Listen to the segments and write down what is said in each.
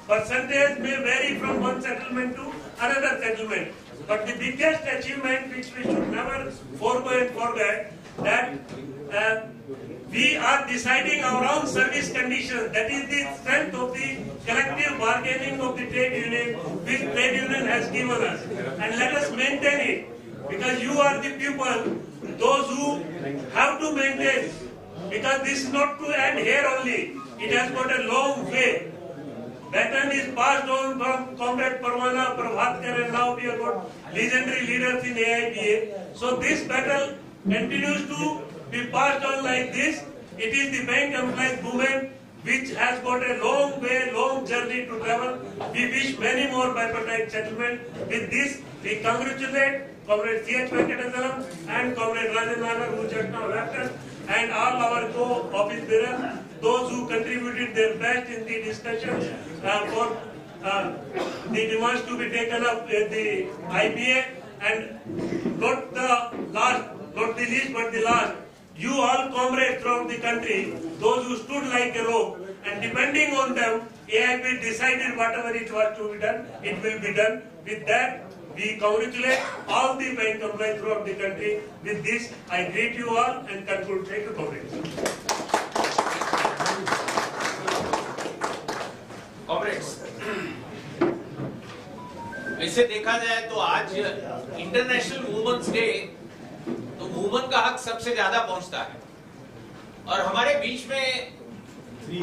Percentage may vary from one settlement to another settlement. But the biggest achievement which we should never forego and forget, that we are deciding our own service conditions. That is the strength of the collective bargaining of the trade union, which trade union has given us. And let us maintain it, because you are the people, those who have to maintain. Because this is not to end here only. It has got a long way. Baton is passed on from Comrade Parwana, Prabhatkar, and now we have got legendary leaders in AIPA. So this battle continues to be passed on like this. It is the bank employees movement which has got a long way, long journey to travel. We wish many more bipartite settlement. With this, we congratulate Comrade C.H. Venkatachalam and Comrade Rajan who just now left us, and all our co-office bearers, those who contributed their best in the discussions for the demands to be taken up with the IPA, and not the least but the last, you all comrades throughout the country, those who stood like a rope, and depending on them, AIP decided whatever it was to be done, it will be done. With that, we congratulate all the bank employees throughout the country. With this, I greet you all and conclude. Thank you, comrades. Comrades, वैसे देखा जाए तो आज international women's day, तो women का हक सबसे ज्यादा पहुंचता है। और हमारे बीच में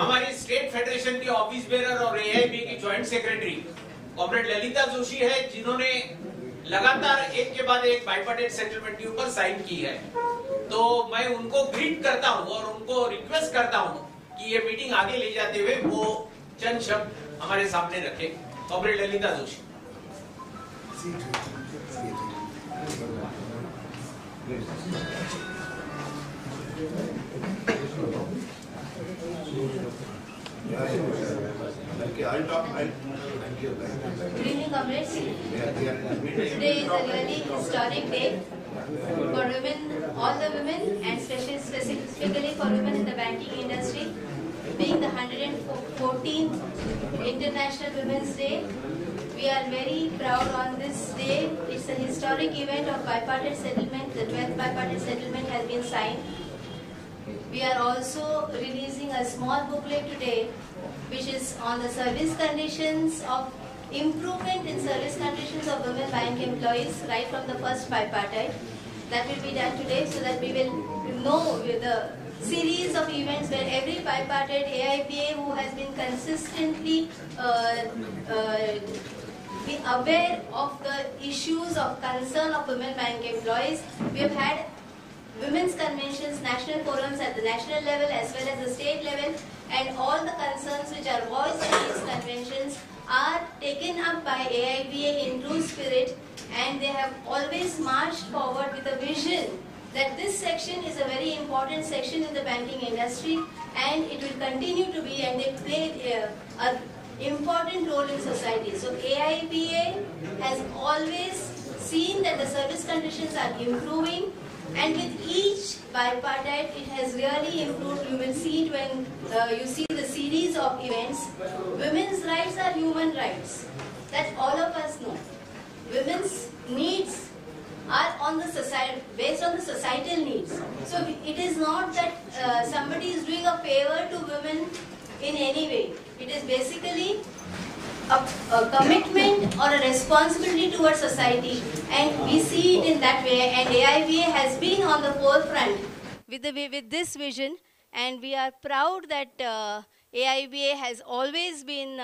हमारी स्टेट फेडरेशन की ऑफिस बेरर और एआईबी की joint secretary comrade Lalita Joshi है, जिन्होंने लगातार एक के बाद एक बाइपार्टाइट सेटलमेंट के ऊपर साइन की है। तो मैं उनको ग्रीट करता हूं और उनको रिक्वेस्ट करता हूं कि ये मीटिंग आगे ले जाते हुए वो चंद शब्द हमारे सामने रखे। Comrade Lalita Joshi. Good evening, comrades. Today is a really historic day for women, all the women, and specifically for women in the banking industry. Being the 114th International Women's Day, we are very proud on this day. It's a historic event of bipartite settlement. The 12th bipartite settlement has been signed. We are also releasing a small booklet today, which is on the service conditions of improvement in service conditions of women bank employees right from the first bipartite. That will be done today so that we will know the series of events where every bipartite AIPA who has been consistently be aware of the issues of concern of women bank employees. We have had women's conventions, national forums at the national level as well as the state level, and all the concerns which are voiced in these conventions are taken up by AIPA in true spirit, and they have always marched forward with a vision that this section is a very important section in the banking industry and it will continue to be, and they play an important role in society. So AIPA has always seen that the service conditions are improving, and with each bipartite it has really improved. You will see it when you see the series of events. Women's rights are human rights. That all of us know. Women's needs are on the society, based on the societal needs. So it is not that somebody is doing a favor to women in any way. It is basically a commitment or a responsibility towards society, and we see it in that way, and AIPA has been on the forefront with this vision, and we are proud that AIPA has always been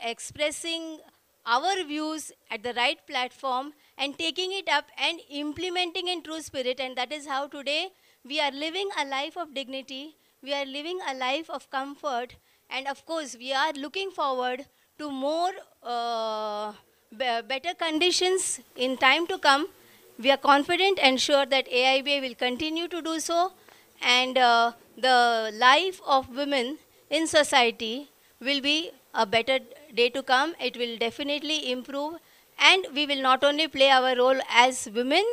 expressing our views at the right platform and taking it up and implementing in true spirit, and that is how today we are living a life of dignity, we are living a life of comfort, and of course we are looking forward to more better conditions in time to come. We are confident and sure that AIPA will continue to do so, and the life of women in society will be a better day to come. It will definitely improve, and we will not only play our role as women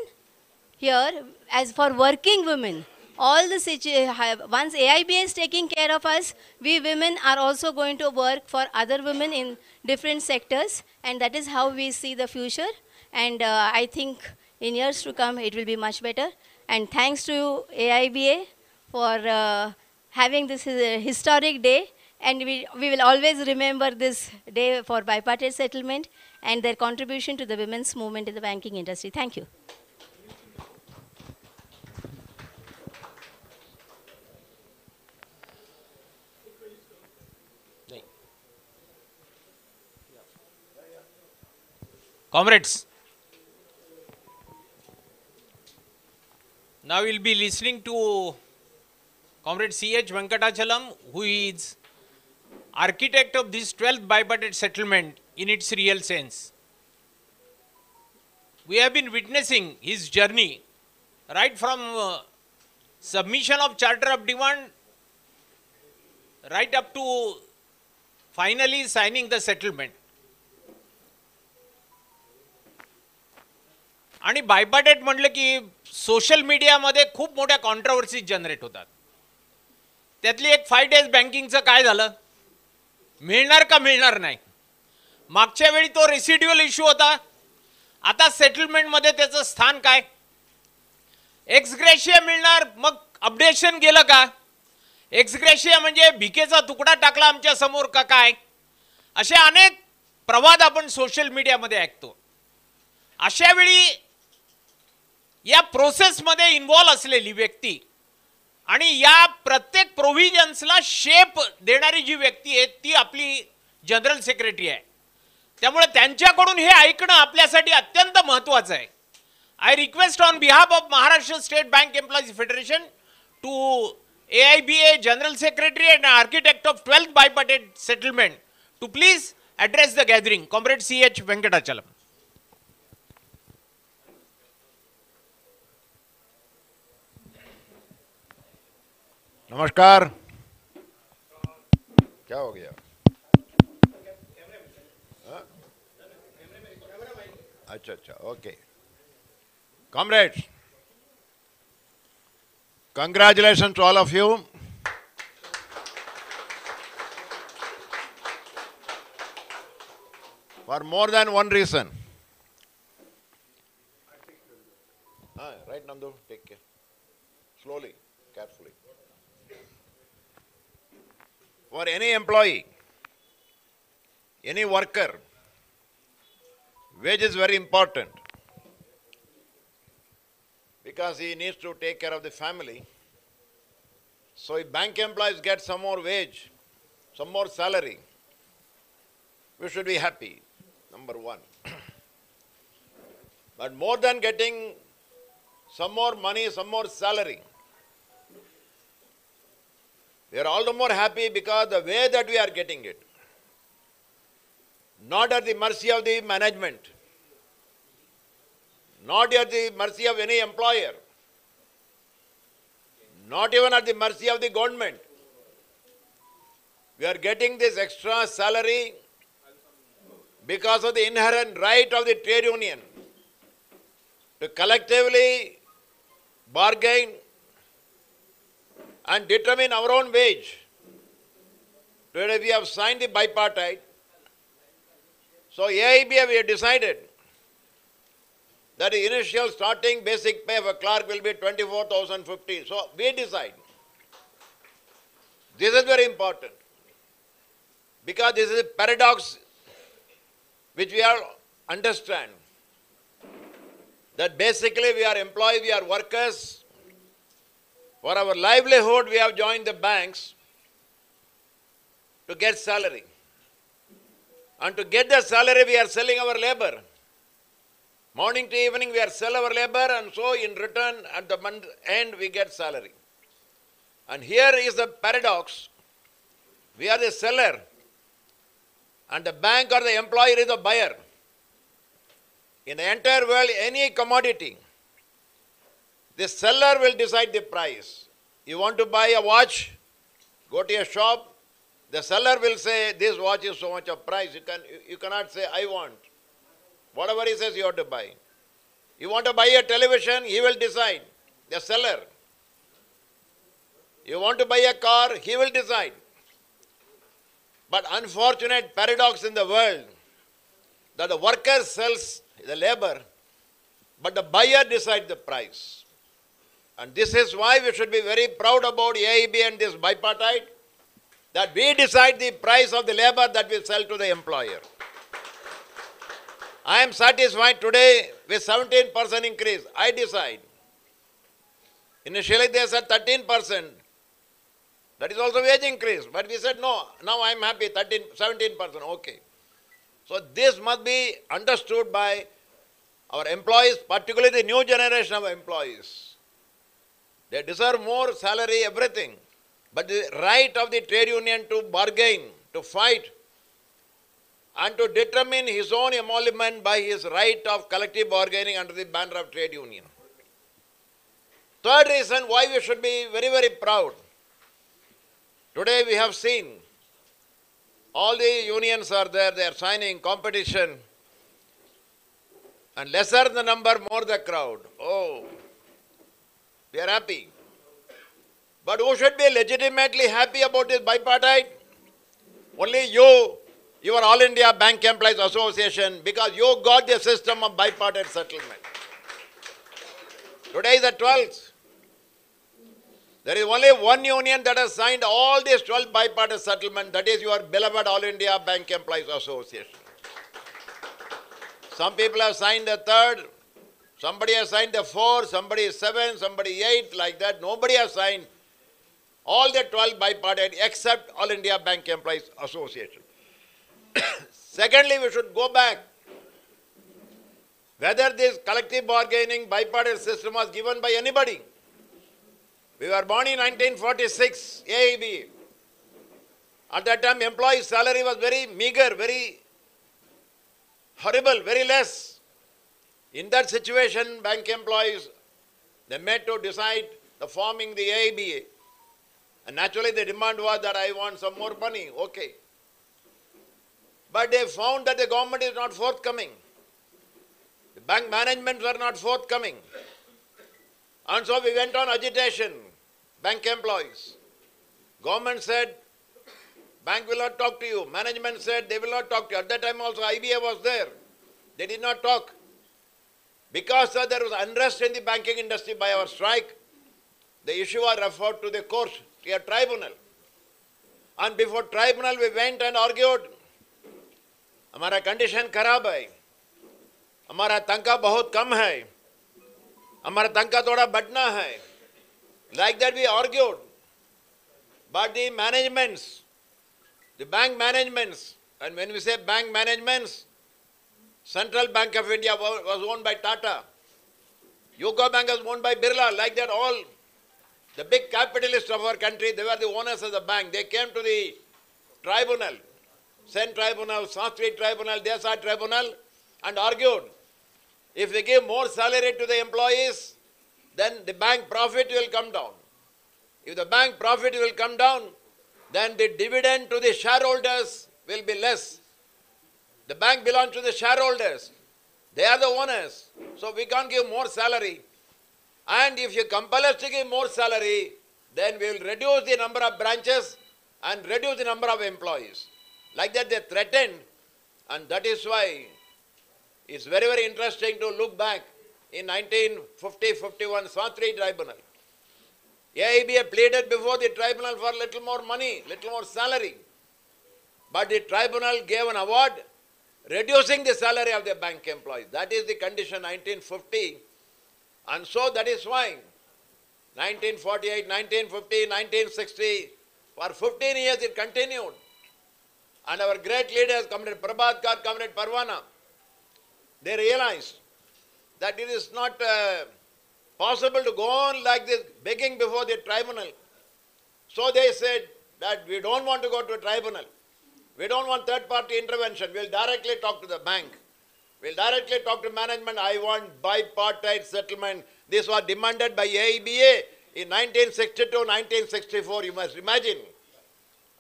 here, as for working women, all the once AIBA is taking care of us, we women are also going to work for other women in different sectors, and that is how we see the future. And I think in years to come, it will be much better. And thanks to AIBA for having this historic day. And we will always remember this day for bipartite settlement and their contribution to the women's movement in the banking industry. Thank you. Comrades, now we'll be listening to Comrade C.H. Venkatachalam, who is architect of this 12th bipartite settlement in its real sense. We have been witnessing his journey right from submission of Charter of Demand right up to finally signing the settlement. आणि बायपार्टेट म्हटलं की social मीडियामध्ये खूप मोठ्या controversies generate होतात. त्यातली एक 5 days बँकिंगचं काय झालं, मिळणार का मिळणार नाही. मागच्या वेळी तो रेसिड्युअल इश्यू होता, आता सेटलमेंटमध्ये त्याचं स्थान काय. एक्सग्रेशिया मिळणार, मग अपडेशन गेलं का. एक्सग्रेशिया म्हणजे भिकेचा तुकडा टाकला आमच्या समोर का काय. असे अनेक प्रवाद आपण सोशल मीडियामध्ये ऐकतो. अशा वेळी या प्रोसेसमध्ये इन्व्हॉल्व असलेली व्यक्ती आणि या प्रत्येक प्रोव्हिजन्सला शेप देणारी जी व्यक्ती आहे ती आपली जनरल सेक्रेटरी आहे. त्यामुळे त्यांच्याकडून हे ऐकणं आपल्यासाठी अत्यंत महत्त्वाचं आहे. I request on behalf of Maharashtra state bank employees federation to AIBA general secretary and architect of 12th bipartite settlement to please address the gathering. Comrade C.H. Venkatachalam. नमस्कार. क्या हो गया? अच्छा अच्छा, okay. Comrades, congratulations to all of you. For more than one reason. Right, Nandu, take care. Slowly, carefully. For any employee, any worker, wage is very important because he needs to take care of the family. So if bank employees get some more wage, some more salary, we should be happy, number one. But more than getting some more money, some more salary, we are all the more happy because the way that we are getting it, not at the mercy of the management, not at the mercy of any employer, not even at the mercy of the government. We are getting this extra salary because of the inherent right of the trade union to collectively bargain and determine our own wage. Today we have signed the bipartite. So AIBA, we have decided that the initial starting basic pay of a clerk will be 24,050. So we decide. This is very important because this is a paradox which we all understand. That basically we are employees, we are workers. For our livelihood, we have joined the banks to get salary. And to get the salary, we are selling our labor. Morning to evening, we are sell our labor, and so in return, at the month end, we get salary. And here is the paradox. We are the seller, and the bank or the employer is the buyer. In the entire world, any commodity, the seller will decide the price. You want to buy a watch, go to a shop, the seller will say, this watch is so much of price. You cannot say, I want. Whatever he says, you have to buy. You want to buy a television, he will decide, the seller. You want to buy a car, he will decide. But unfortunate paradox in the world that the worker sells the labor, but the buyer decides the price. And this is why we should be very proud about AIB and this bipartite, that we decide the price of the labor that we sell to the employer. I am satisfied today with 17% increase. I decide. Initially they said 13%. That is also wage increase. But we said no, now I am happy, 17%, okay. So this must be understood by our employees, particularly the new generation of employees. They deserve more salary, everything. But the right of the trade union to bargain, to fight, and to determine his own emolument by his right of collective bargaining under the banner of trade union. Third reason why we should be very, very proud. Today we have seen all the unions are there, they are signing competition, and lesser the number, more the crowd. Oh, we are happy. But who should be legitimately happy about this bipartite? Only you, your All India Bank Employees Association, because you got the system of bipartite settlement. Today is the 12th. There is only one union that has signed all these 12 bipartite settlements, that is your beloved All India Bank Employees Association. Some people have signed the 3rd, somebody has signed the 4th, somebody is 7th, somebody 8th, like that. Nobody has signed all the 12 bipartite except All India Bank Employees Association. Secondly, we should go back. Whether this collective bargaining bipartite system was given by anybody. We were born in 1946, AIB. At that time, employee salary was very meager, very horrible, very less. In that situation, bank employees, they met to decide the forming the AIB. And naturally, the demand was that I want some more money. Okay. But they found that the government is not forthcoming. The bank managements were not forthcoming. And so we went on agitation, bank employees. Government said, bank will not talk to you. Management said, they will not talk to you. At that time also, IBA was there. They did not talk. Because there was unrest in the banking industry by our strike, the issue was referred to the court, to a tribunal. And before tribunal, we went and argued. हमारा condition खराब है, हमारा तनख्वाह बहुत कम है, हमारा तनख्वाह थोड़ा बढ़ना है. Like that we argued. But the managements, the bank managements, and when we say bank managements, Central Bank of India was owned by Tata. UCO Bank was owned by Birla. Like that all the big capitalists of our country, they were the owners of the bank. They came to the tribunal, Sen Tribunal, Sanskrit Tribunal, Desa Tribunal, and argued. If they give more salary to the employees, then the bank profit will come down. If the bank profit will come down, then the dividend to the shareholders will be less. The bank belongs to the shareholders. They are the owners. So we can't give more salary. And if you compel us to give more salary, then we will reduce the number of branches and reduce the number of employees. Like that they threatened, and that is why it's very, very interesting to look back in 1950-51 Sanskrit Tribunal. AIB pleaded before the tribunal for little more money, little more salary. But the tribunal gave an award reducing the salary of the bank employees. That is the condition 1950. And so that is why 1948, 1950, 1960, for 15 years it continued. And our great leaders, Comrade Prabhatkar, Comrade Parwana, they realized that it is not possible to go on like this, begging before the tribunal. So they said that we don't want to go to a tribunal. We don't want third-party intervention. We'll directly talk to the bank. We'll directly talk to management. I want bipartite settlement. This was demanded by AIBA in 1962-1964. You must imagine.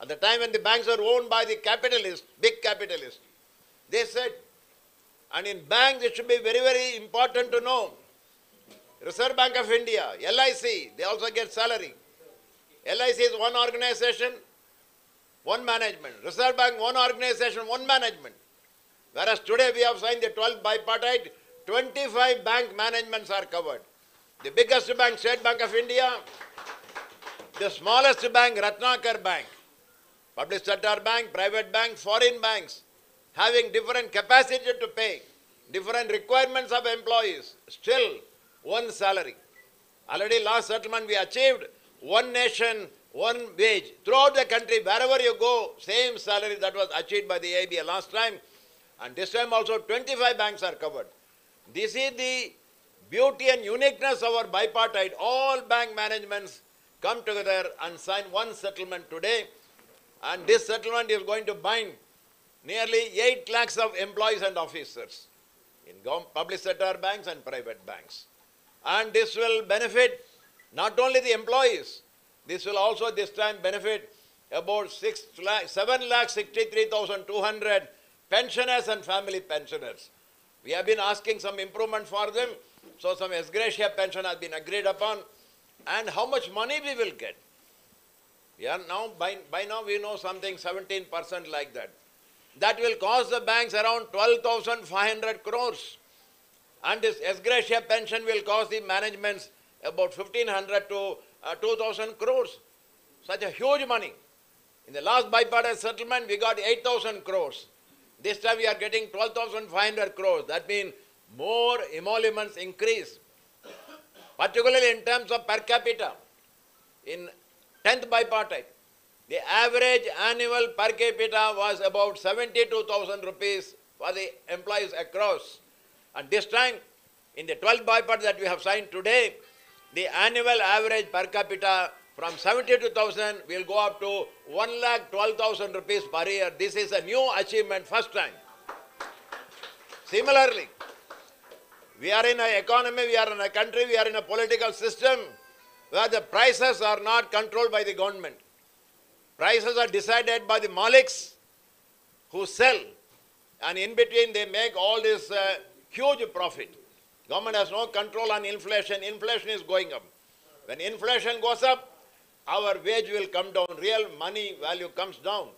At the time when the banks were owned by the capitalists, big capitalists, they said, and in banks it should be very, very important to know, Reserve Bank of India, LIC, they also get salary. LIC is one organization, one management. Reserve Bank, one organization, one management. Whereas today we have signed the 12th bipartite, 25 bank managements are covered. The biggest bank, State Bank of India, the smallest bank, Ratnakar Bank, public sector bank, private bank, foreign banks, having different capacity to pay, different requirements of employees, still one salary. Already last settlement we achieved one nation, one wage. Throughout the country, wherever you go, same salary that was achieved by the AIB last time. And this time also 25 banks are covered. This is the beauty and uniqueness of our bipartite. All bank managements come together and sign one settlement today. And this settlement is going to bind nearly 8 lakhs of employees and officers in public sector banks and private banks. And this will benefit not only the employees, this will also this time benefit about 7,63,200 pensioners and family pensioners. We have been asking some improvement for them, so some ex gratia pension has been agreed upon. And how much money we will get? We are now, by now we know something 17% like that. That will cost the banks around 12,500 crores. And this ex gratia pension will cost the managements about 1,500 to 2,000 crores. Such a huge money. In the last bipartite settlement, we got 8,000 crores. This time we are getting 12,500 crores. That means more emoluments increase. Particularly in terms of per capita. In 10th bipartite, the average annual per capita was about 72,000 rupees for the employees across. And this time, in the 12th bipartite that we have signed today, the annual average per capita from 72,000 will go up to 1,12,000 rupees per year. This is a new achievement, first time. Similarly, we are in an economy, we are in a country, we are in a political system where the prices are not controlled by the government. Prices are decided by the maliks who sell, and in between they make all this huge profit. Government has no control on inflation. Inflation is going up. When inflation goes up, our wage will come down. Real money value comes down.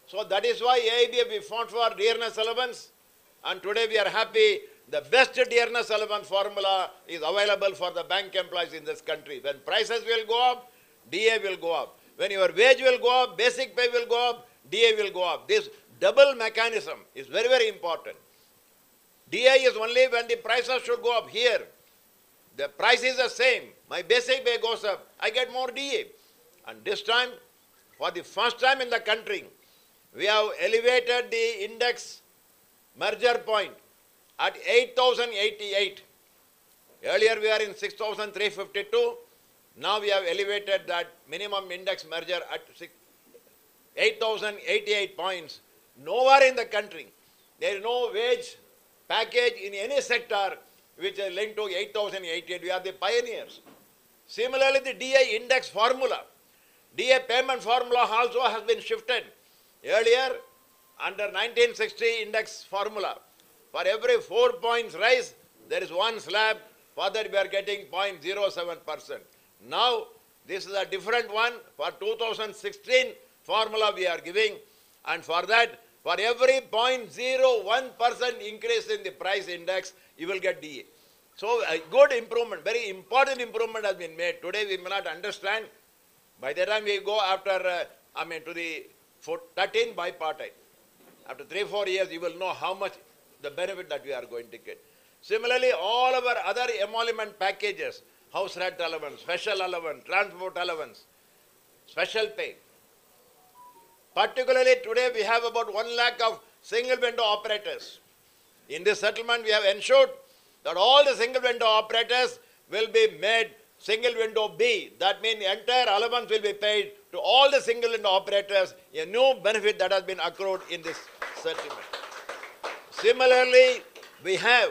So that is why AIB we fought for dearness allowance, and today we are happy. The best dearness allowance formula is available for the bank employees in this country. When prices will go up, DA will go up. When your wage will go up, basic pay will go up, DA will go up. This double mechanism is very, very important. DA is only when the prices should go up. Here, the price is the same. My basic pay goes up. I get more DA. And this time, for the first time in the country, we have elevated the index merger point at 8,088. Earlier we are in 6,352. Now we have elevated that minimum index merger at 8,088 points. Nowhere in the country, there is no wage package in any sector which is linked to 8,088. We are the pioneers. Similarly, the DA index formula, DA payment formula also has been shifted. Earlier, under 1960 index formula, for every 4 points rise, there is one slab. For that, we are getting 0.07%. Now, this is a different one. For 2016 formula we are giving, and for that, for every 0.01% increase in the price index, you will get DA. So, a good improvement, very important improvement has been made. Today, we may not understand. By the time we go after, to the 13th bipartite, after 3-4 years, you will know how much the benefit that we are going to get. Similarly, all our other emolument packages, house rent allowance, special allowance, transport allowance, special pay. Particularly today, we have about 1 lakh of single window operators. In this settlement, we have ensured that all the single window operators will be made single window B. That means the entire allowance will be paid to all the single window operators, a new benefit that has been accrued in this settlement. Similarly, we have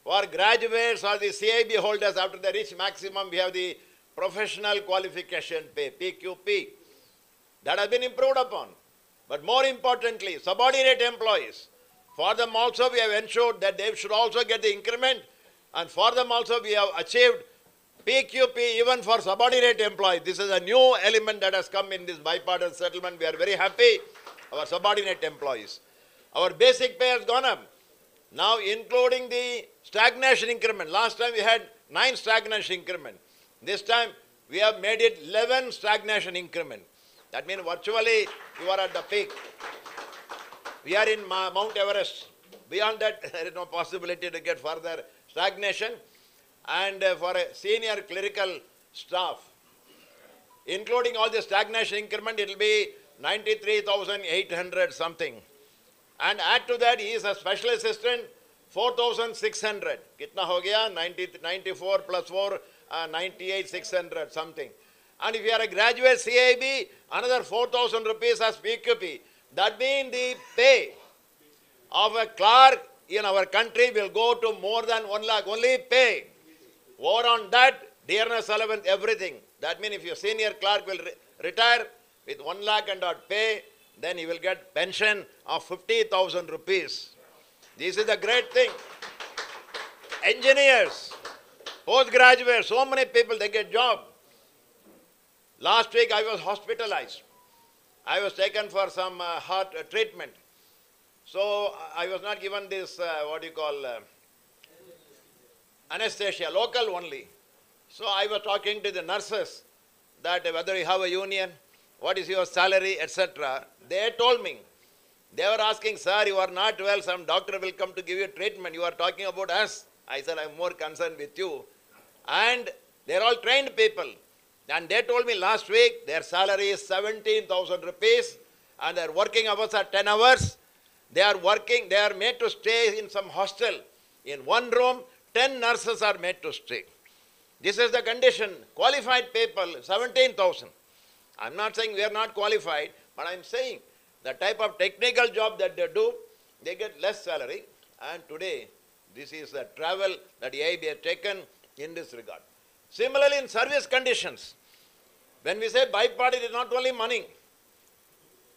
for graduates or the CIB holders, after they reach maximum, we have the professional qualification pay, PQP. That has been improved upon. But more importantly, subordinate employees, for them also we have ensured that they should also get the increment, and for them also we have achieved PQP even for subordinate employees. This is a new element that has come in this bipartisan settlement. We are very happy. Our subordinate employees. Our basic pay has gone up. Now including the stagnation increment. Last time we had 9 stagnation increment. This time we have made it 11 stagnation increment. That means virtually you are at the peak. We are in Mount Everest. Beyond that, there is no possibility to get further stagnation. And for a senior clerical staff, including all the stagnation increment, it will be 93,800 something. And add to that, he is a special assistant, 4,600. Kitna ho gaya? 94 plus 4, 98,600 something. And if you are a graduate CIB, another 4,000 rupees as PQP. That means the pay of a clerk in our country will go to more than 1 lakh. Only pay. Over on that, dearness allowance, everything. That means if your senior clerk will retire with 1 lakh and odd pay, then he will get pension of 50,000 rupees. This is a great thing. Engineers, postgraduates, so many people, they get job. Last week I was hospitalized. I was taken for some heart treatment. So I was not given this, anesthesia, local only. So I was talking to the nurses that whether you have a union, what is your salary, etc. They told me. They were asking, sir, you are not well, some doctor will come to give you treatment. You are talking about us. I said, I am more concerned with you. And they are all trained people. And they told me last week, their salary is 17,000 rupees and their working hours are 10 hours. They are working, they are made to stay in some hostel. In one room, 10 nurses are made to stay. This is the condition. Qualified people, 17,000. I'm not saying we are not qualified, but I'm saying the type of technical job that they do, they get less salary. And today, this is the travel that AIB has taken in this regard. Similarly, in service conditions, when we say bipartite, it is not only money.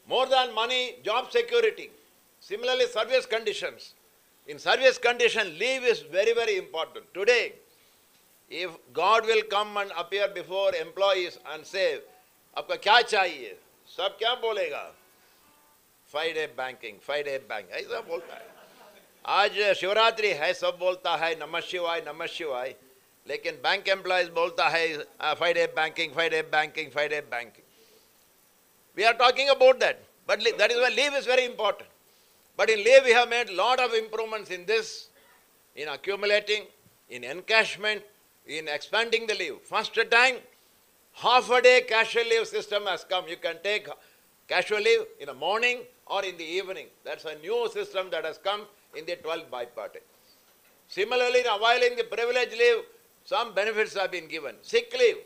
More than money, job security. Similarly, service conditions. In service condition, leave is very, very important. Today, if God will come and appear before employees and say, "Aapka kya chahiye?" Sab kya bolega? 5-day banking, 5-day bank. ऐसा बोलता है. आज शिवरात्रि है, सब बोलता है नमः शिवाय, नमः शिवाय. लेकिन बैंक एम्प्लॉयज बोलता है 5-day banking, 5-day banking, 5-day banking. We are talking about that. But that is why leave is very important. But in leave, we have made a lot of improvements in this, in accumulating, in encashment, in expanding the leave. First time, half a day casual leave system has come. You can take casual leave in the morning or in the evening. That's a new system that has come in the 12th bipartite. Similarly, in availing the privilege leave, some benefits have been given. Sick leave.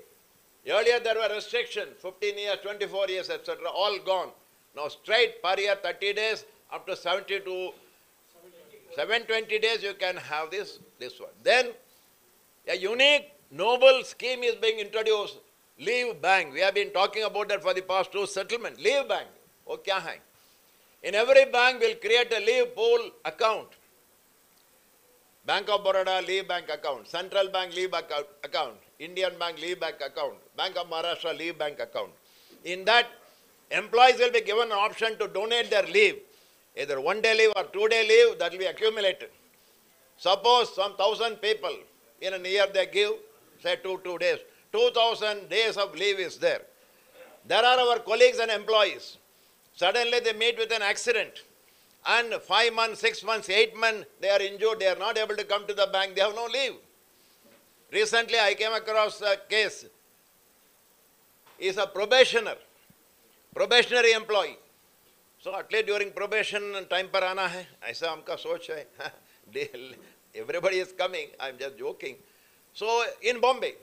Earlier there were restrictions, 15 years, 24 years, etc. All gone. Now straight per year, 30 days, up to 720 days you can have this one. Then a unique, noble scheme is being introduced, Leave Bank. We have been talking about that for the past 2 settlements. Leave Bank. Oh, kya hai? In every bank, we'll create a leave pool account. Bank of Baroda, Leave Bank account. Central Bank, Leave Bank account. Indian Bank, Leave Bank account. Bank of Maharashtra, Leave Bank account. In that, employees will be given an option to donate their leave. Either 1-day leave or 2-day leave, that will be accumulated. Suppose some 1,000 people in a year they give, say 2 days. 2,000 days of leave is there. There are our colleagues and employees. Suddenly they meet with an accident. And 5 months, 6 months, 8 months, they are injured. They are not able to come to the bank. They have no leave. Recently I came across a case. He is a probationary employee. So at least during probation time par aana hai. Aisa humka soch hai. Everybody is coming. I am just joking. So in Bombay.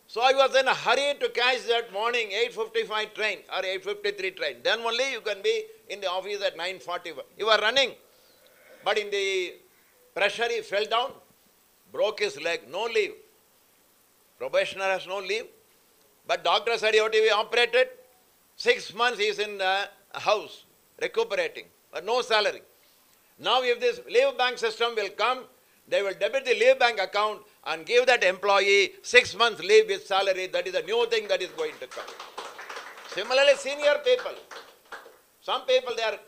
So I was in a hurry to catch that morning 8:55 train or 8:53 train. Then only you can be in the office at 9:41. You are running. But in the pressure he fell down, broke his leg, no leave. Probationer has no leave. But doctor said he ought to be operated. 6 months he is in the house, recuperating, but no salary. Now if this leave bank system will come, they will debit the leave bank account and give that employee 6 months leave with salary. That is a new thing that is going to come. Similarly, senior people. Some people, they are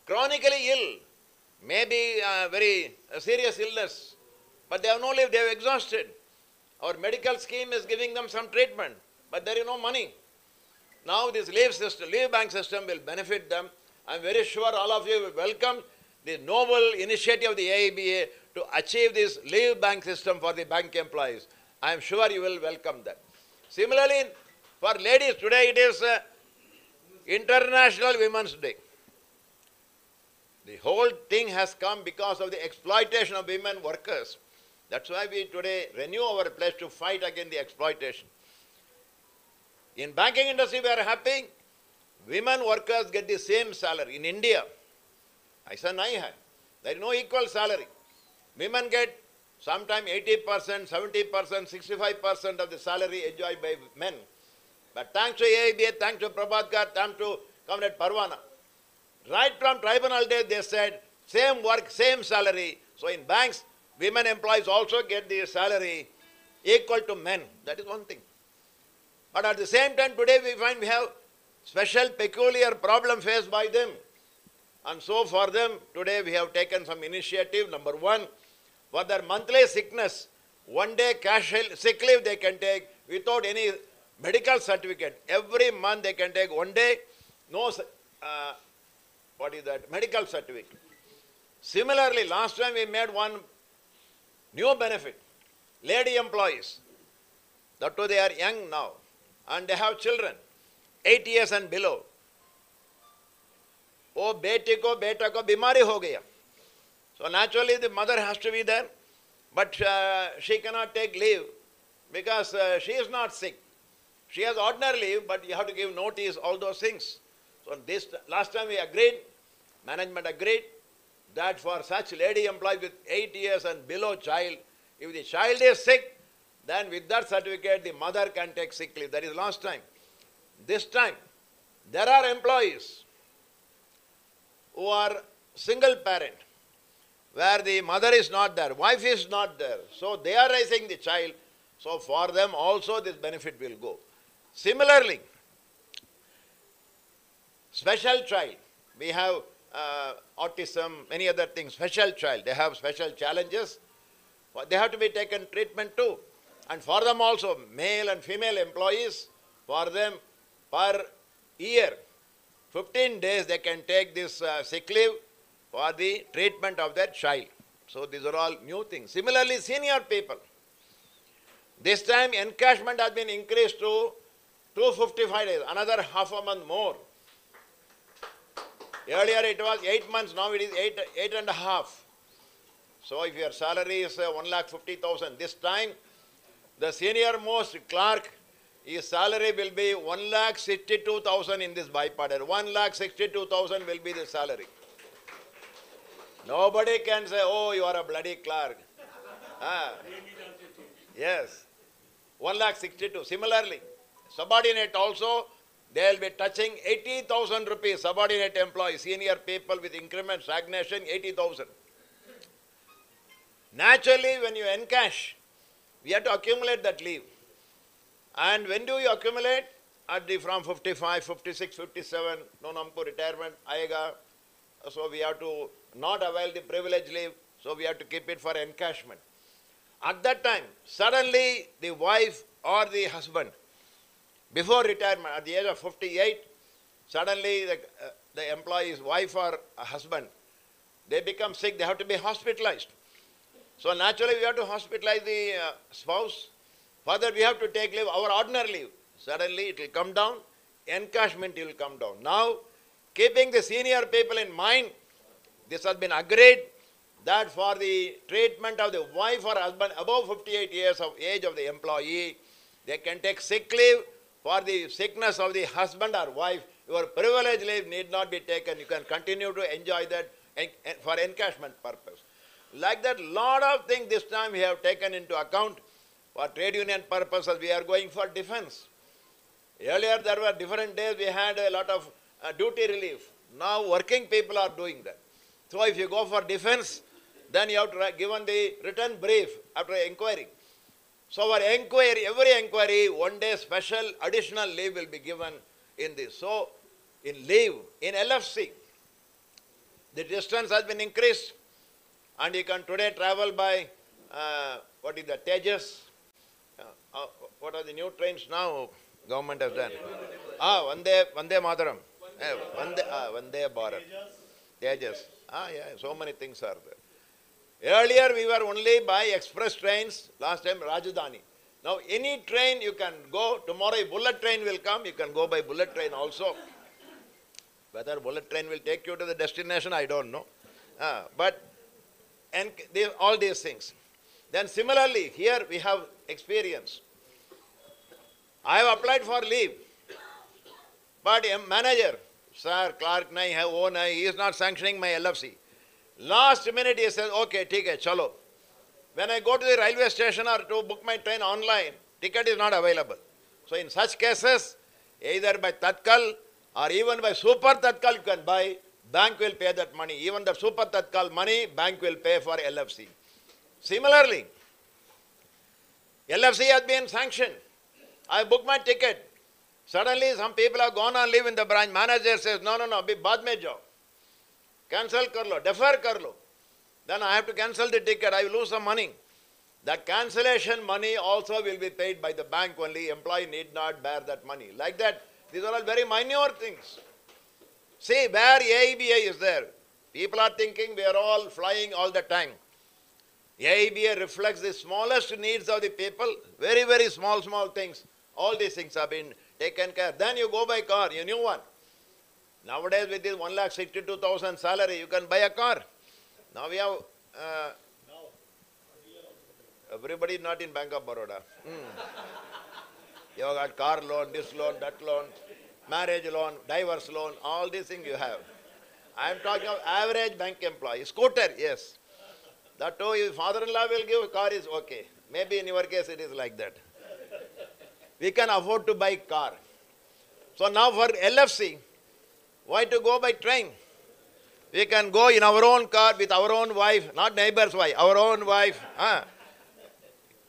chronically ill, maybe a very serious illness, but they have no leave, they are exhausted. Our medical scheme is giving them some treatment, but there is no money. Now this leave system, leave bank system will benefit them. I am very sure all of you will welcome the noble initiative of the AIBA to achieve this leave bank system for the bank employees. I am sure you will welcome that. Similarly, for ladies, today it is International Women's Day. The whole thing has come because of the exploitation of women workers. That's why we today renew our pledge to fight against the exploitation. In banking industry, we are happy. Women workers get the same salary. In India, aisa nahi hai. There is no equal salary. Women get sometimes 80%, 70%, 65% of the salary enjoyed by men. But thanks to AIBA, thanks to Prabhatkar, thanks to Comrade Parwana, right from tribunal days they said, same work, same salary. So in banks, women employees also get the salary equal to men. That is one thing. But at the same time, today we find we have special peculiar problem faced by them. And so for them, today we have taken some initiative. Number one, for their monthly sickness, 1 day cash sick leave they can take without any medical certificate. Every month they can take 1 day, no, medical certificate. Similarly, last time we made one new benefit. Lady employees, that too they are young now, and they have children, 8 years and below. Oh, beta ko bimari ho gaya. So naturally the mother has to be there, but she cannot take leave because she is not sick. She has ordinary leave, but you have to give notice, all those things. So this last time we agreed, management agreed, that for such lady employees with 8 years and below child, if the child is sick, then with that certificate the mother can take sick leave. That is last time. This time, there are employees who are single parent, where the mother is not there, wife is not there. So they are raising the child. So for them also this benefit will go. Similarly, special child, we have autism, many other things, special child, they have special challenges. They have to be taken treatment too. And for them also, male and female employees, for them per year, 15 days they can take this sick leave for the treatment of their child. So these are all new things. Similarly, senior people. This time encashment has been increased to 255 days, another half a month more. Earlier it was 8 months, now it is eight and a half. So if your salary is 1,50,000, this time the senior most clerk, his salary will be 1,62,000 in this bipartite. 1,62,000 will be the salary. Nobody can say, oh, you are a bloody clerk. Yes, 1,62,000. Similarly, subordinate also, they will be touching 80,000 rupees. Subordinate employees, senior people with increment, stagnation, 80,000. Naturally, when you encash, we have to accumulate that leave. And when do you accumulate? At the from 55, 56, 57, no namko retirement aega. So we have to not avail the privilege leave. So we have to keep it for encashment. At that time, suddenly the wife or the husband, before retirement, at the age of 58, suddenly the employee's wife or husband, they become sick, they have to be hospitalized. So naturally we have to hospitalize the spouse. Further we have to take leave, our ordinary leave. Suddenly it will come down, encashment will come down. Now, keeping the senior people in mind, this has been agreed that for the treatment of the wife or husband above 58 years of age of the employee, they can take sick leave. For the sickness of the husband or wife, your privilege leave need not be taken. You can continue to enjoy that for encashment purpose. Like that, lot of things this time we have taken into account. For trade union purposes, we are going for defense. Earlier there were different days, we had a lot of duty relief. Now working people are doing that. So if you go for defense, Then you have to given the written brief after inquiry. So for inquiry, every inquiry, 1 day special additional leave will be given in this. So in leave, in LFC, the distance has been increased and you can today travel by, what is the Tejas? What are the new trains now government has done? Vande Mataram. Vande Bharat. Tejas. Yeah, so many things are there. Earlier we were only by express trains, last time Rajdhani. Now any train you can go, tomorrow a bullet train will come, you can go by bullet train also. Whether bullet train will take you to the destination, I don't know. And all these things. Then similarly, here we have experience. I have applied for leave, but a manager, sir, clerk nahi hai, wo nahi, he is not sanctioning my LFC. Last minute he says, okay, theek hai, chalo. When I go to the railway station or to book my train online, ticket is not available. So in such cases, either by Tatkal or even by Super Tatkal you can buy, bank will pay that money. Even the Super Tatkal money, bank will pay for LFC. Similarly, LFC has been sanctioned. I booked my ticket. Suddenly some people have gone on leave in the branch. Manager says, no, abhi baad mein jao. Cancel kar lo, defer kar lo. Then I have to cancel the ticket. I will lose some money. The cancellation money also will be paid by the bank only. Employee need not bear that money. Like that, these are all very minor things. See, where AEBA is there, people are thinking we are all flying all the time. AEBA reflects the smallest needs of the people, very, very small things. All these things have been taken care of. Then you go by car, a new one. Nowadays with this 1,62,000 salary, you can buy a car. Now we have, everybody not in Bank of Baroda. You have got car loan, this loan, that loan, marriage loan, divorce loan, all these things you have. I am talking of average bank employee. Scooter, yes. That too, if father-in-law will give, car is okay. Maybe in your case it is like that. We can afford to buy car. So now for LFC, why to go by train? We can go in our own car with our own wife, not neighbor's wife, our own wife.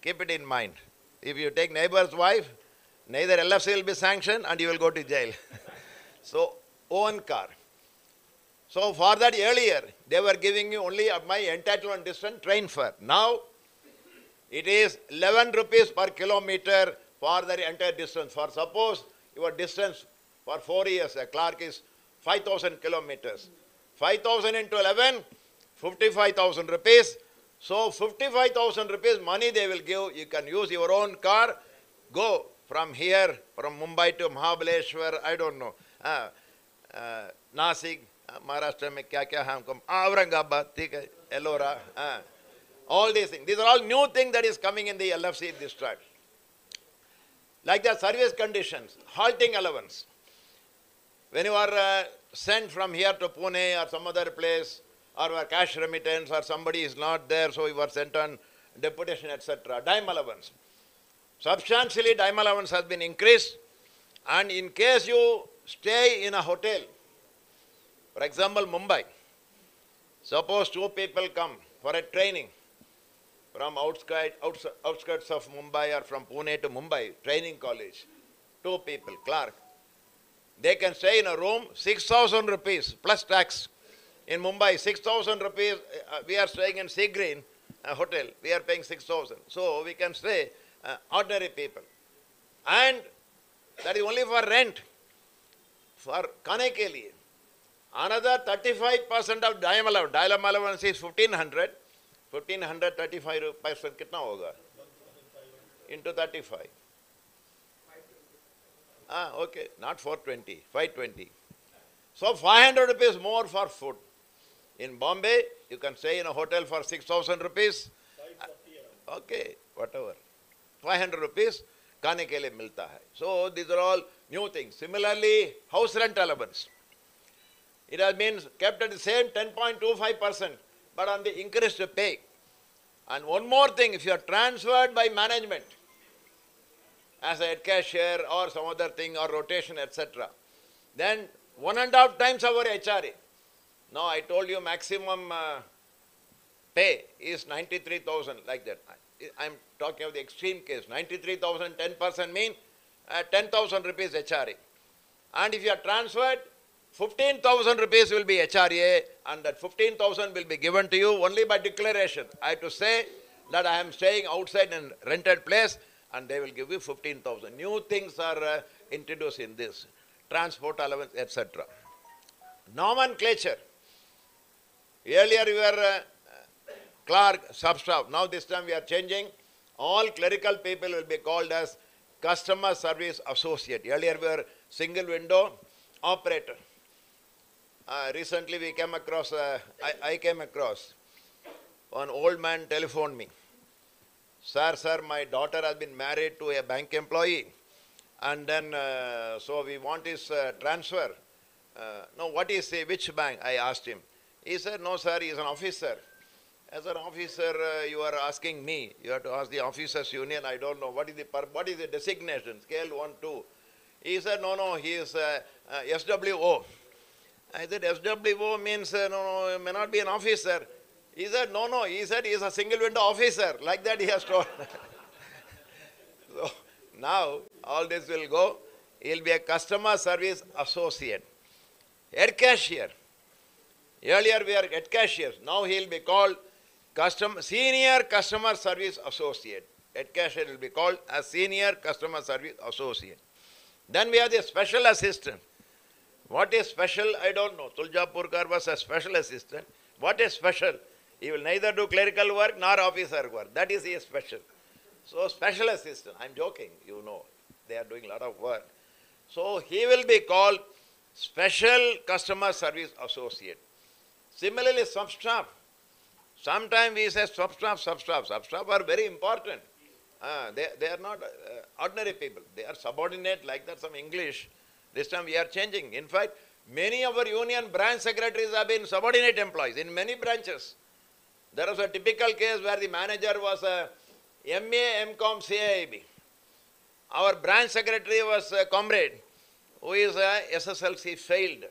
Keep it in mind. If you take neighbor's wife, neither LFC will be sanctioned and you will go to jail. So, own car. So for that earlier, they were giving you only my entitlement distance train fare. Now, it is 11 rupees per kilometer for the entire distance. For suppose your distance for 4 years, a clerk is 5,000 kilometers. 5,000 into 11, 55,000 rupees. So 55,000 rupees money they will give. You can use your own car. Go from here, from Mumbai to Mahabaleshwar, I don't know. Nasik, Maharashtra mein kya hai humko, Aurangabad, ARORA. All these things. These are all new things that is coming in the LFC district. Like the service conditions, halting allowance. When you are sent from here to Pune or some other place, or cash remittance, or somebody is not there, so you are sent on deputation, etc. Dime allowance. Substantially, dime allowance has been increased. And in case you stay in a hotel, for example, Mumbai, suppose 2 people come for a training from outskirts of Mumbai or from Pune to Mumbai, training college, 2 people, clerk. They can stay in a room, 6,000 rupees plus tax. In Mumbai, 6,000 rupees, we are staying in Sea Green hotel, we are paying 6,000. So we can stay, ordinary people. And that is only for rent. For Khane ke liye. Another 35% of dime allowance is 1,500. 1,500, 35%, kitna hoga? Into 35. Okay, not 420, 520. So 500 rupees more for food. In Bombay, you can stay in a hotel for 6,000 rupees. Okay, whatever. 500 rupees, खाने के लिए मिलता है. So these are all new things. Similarly, house rent allowance. It has been kept at the same 10.25%, but on the increased pay. And one more thing, if you are transferred by management as a head cashier or some other thing or rotation, etc., then 1.5 times our HRA. Now I told you maximum pay is 93,000, like that. I'm talking of the extreme case. 93,000, 10% mean 10,000 rupees HRA. And if you are transferred, 15,000 rupees will be HRA, and that 15,000 will be given to you only by declaration. I have to say that I am staying outside in rented place, and they will give you 15,000. New things are introduced in this. Transport allowance, etc. Nomenclature. Earlier we were clerk, sub-staff. Now this time we are changing. All clerical people will be called as customer service associate. Earlier we were single window operator. Recently we came across, I came across, one old man telephoned me. Sir, my daughter has been married to a bank employee, and then so we want his transfer. No, what is which bank? I asked him. He said, no sir, he is an officer. As an officer, you are asking me. You have to ask the officers union. I don't know. What is the designation? Scale 1, 2. He said, no, he is SWO. I said, SWO means, no, he may not be an officer. He said, no, he said he is a single window officer. Like that he has told. So now all this will go. He will be a customer service associate. Head cashier. Earlier we are head cashiers. Now he will be called senior customer service associate. Head cashier will be called as senior customer service associate. Then we have the special assistant. What is special? I don't know. Tuljapurkar was a special assistant. What is special? He will neither do clerical work nor officer work. That is his special. So special assistant. I'm joking. You know, they are doing a lot of work. So he will be called special customer service associate. Similarly, sub-staff. Sometimes we say sub-staff. Sub-staff are very important. They are not ordinary people. They are subordinate, like that, some English. This time we are changing. In fact, many of our union branch secretaries have been subordinate employees in many branches. There was a typical case where the manager was a MA, MCom, CIB. Our branch secretary was a comrade who is a SSLC failed.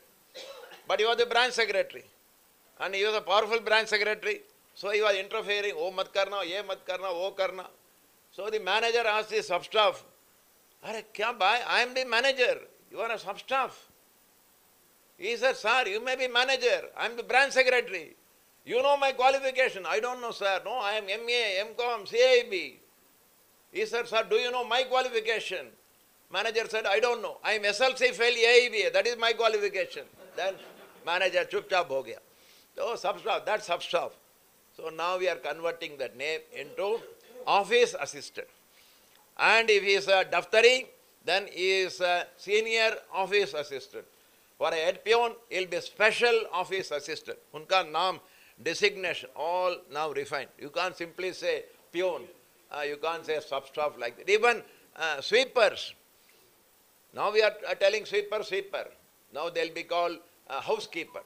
But he was the branch secretary. And he was a powerful branch secretary. So he was interfering, oh mat karna, ye mat karna, wo karna. So the manager asked the sub-staff, "Arey, kya bhai? I am the manager. You are a sub-staff." He said, "Sir, you may be manager. I am the branch secretary. You know my qualification." "I don't know, sir. No, I am MA, MCom, CIB." He said, "Sir, do you know my qualification?" Manager said, "I don't know. I am SLC fail AIB. That is my qualification." Then manager chupchap ho gaya. So sub-staff, that's sub-staff. So now we are converting that name into office assistant. And if he is a daftari, then he is a senior office assistant. For a head peon, he will be special office assistant. Unka naam, designation, all now refined. You can't simply say peon. You can't say sub-staff like that. Even sweepers. Now we are telling sweeper. Now they will be called housekeeper.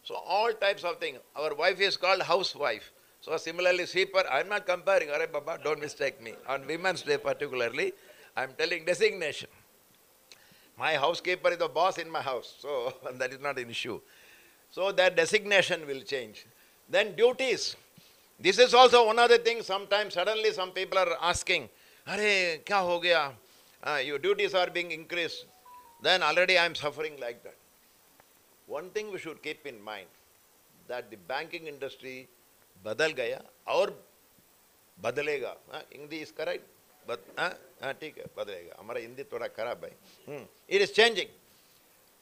So all types of things. Our wife is called housewife. So similarly sweeper, I am not comparing. Arey Baba, don't mistake me. On Women's Day particularly, I am telling designation. My housekeeper is the boss in my house. So that is not an issue. So that designation will change. Then duties. This is also one of the things sometimes suddenly some people are asking, "Arey, kya ho gaya? Your duties are being increased." Then already I am suffering like that. One thing we should keep in mind, that the banking industry badal gaya aur badalega. Hindi is correct? But theek hai, badalega. Hamara Hindi thoda kharab hai. It is changing.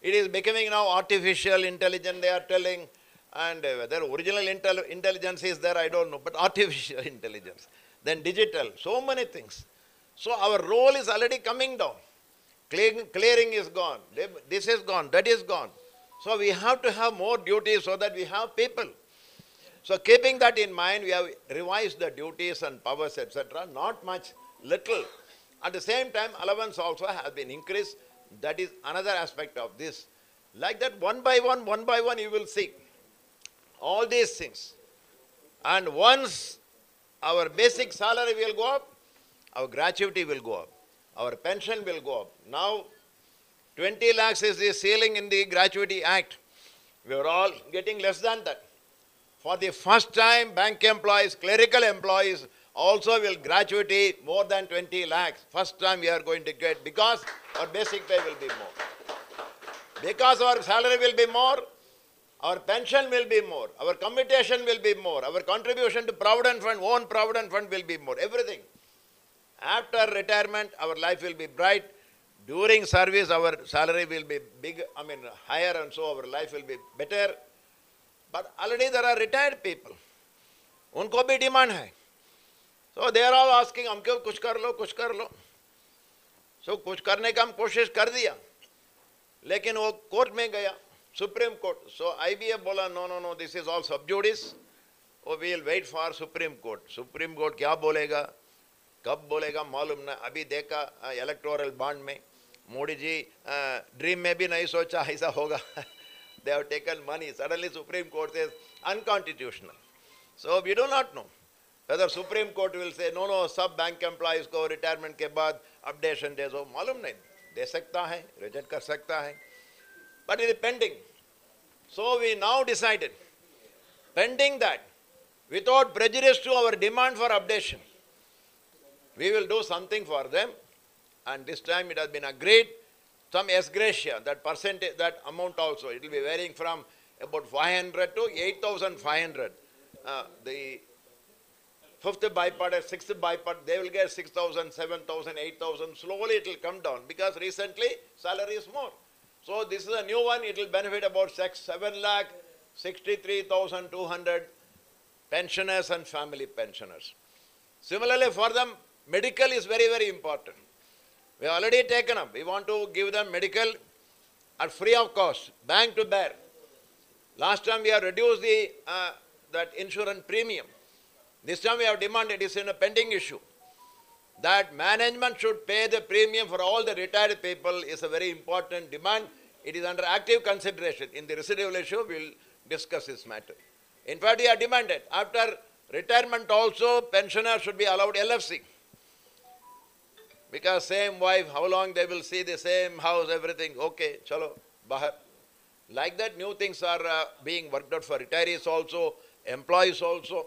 It is becoming now artificial intelligence, they are telling, and whether original intelligence is there, I don't know, but artificial intelligence. Then digital, so many things. So our role is already coming down. Clearing is gone. This is gone, that is gone. So we have to have more duties so that we have people. So keeping that in mind, we have revised the duties and powers, etc. Not much, little. At the same time, allowance also has been increased. That is another aspect of this. Like that, one by one, you will see all these things. And once our basic salary will go up, our gratuity will go up, our pension will go up. Now, 20 lakhs is the ceiling in the Gratuity Act. We are all getting less than that. for the first time, bank employees, clerical employees also will gratuity more than 20 lakhs. First time we are going to get, because our basic pay will be more. Because our salary will be more, our pension will be more, our commutation will be more, our contribution to Provident Fund, own Provident Fund will be more, everything. After retirement, our life will be bright. During service, our salary will be higher, and so our life will be better. But already there are retired people. उनको भी demand है. So they are all asking, हमको कुछ कर लो, कुछ कर लो. So कुछ करने का हम कोशिश कर दिया. लेकिन वो कोर्ट में गया, Supreme Court. So IBA बोला, no, this is all sub judice. Oh, we will wait for Supreme Court. Supreme Court क्या बोलेगा, कब बोलेगा मालूम ना. अभी देखा electoral bond में, मोदी जी dream में भी नहीं सोचा ऐसा होगा. They have taken money. Suddenly Supreme Court says unconstitutional. So we do not know whether Supreme Court will say no, सब bank employees को retirement के बाद updation days हो, मालूम नहीं. दे सकता है, reject कर सकता है. But it is pending. So we now decided, pending that, without prejudice to our demand for updation, we will do something for them. And this time it has been agreed, some ex gratia, that percentage, that amount also, it will be varying from about 500 to 8,500. The fifth bipartite, sixth bipartite, they will get 6,000, 7,000, 8,000. Slowly it will come down because recently salary is more. So this is a new one. It will benefit about 7,63,200 pensioners and family pensioners. Similarly, for them, medical is very, very important. We have already taken up. We want to give them medical at free of cost, bank to bear. Last time we have reduced the that insurance premium. This time we have demanded, it is in a pending issue, that management should pay the premium for all the retired people is a very important demand. It is under active consideration. In the residual issue, we will discuss this matter. In fact, we have demanded, after retirement also, pensioners should be allowed LFC. Because same wife, how long they will see the same house, everything, okay, chalo, bahar. Like that, new things are being worked out for retirees also, employees also.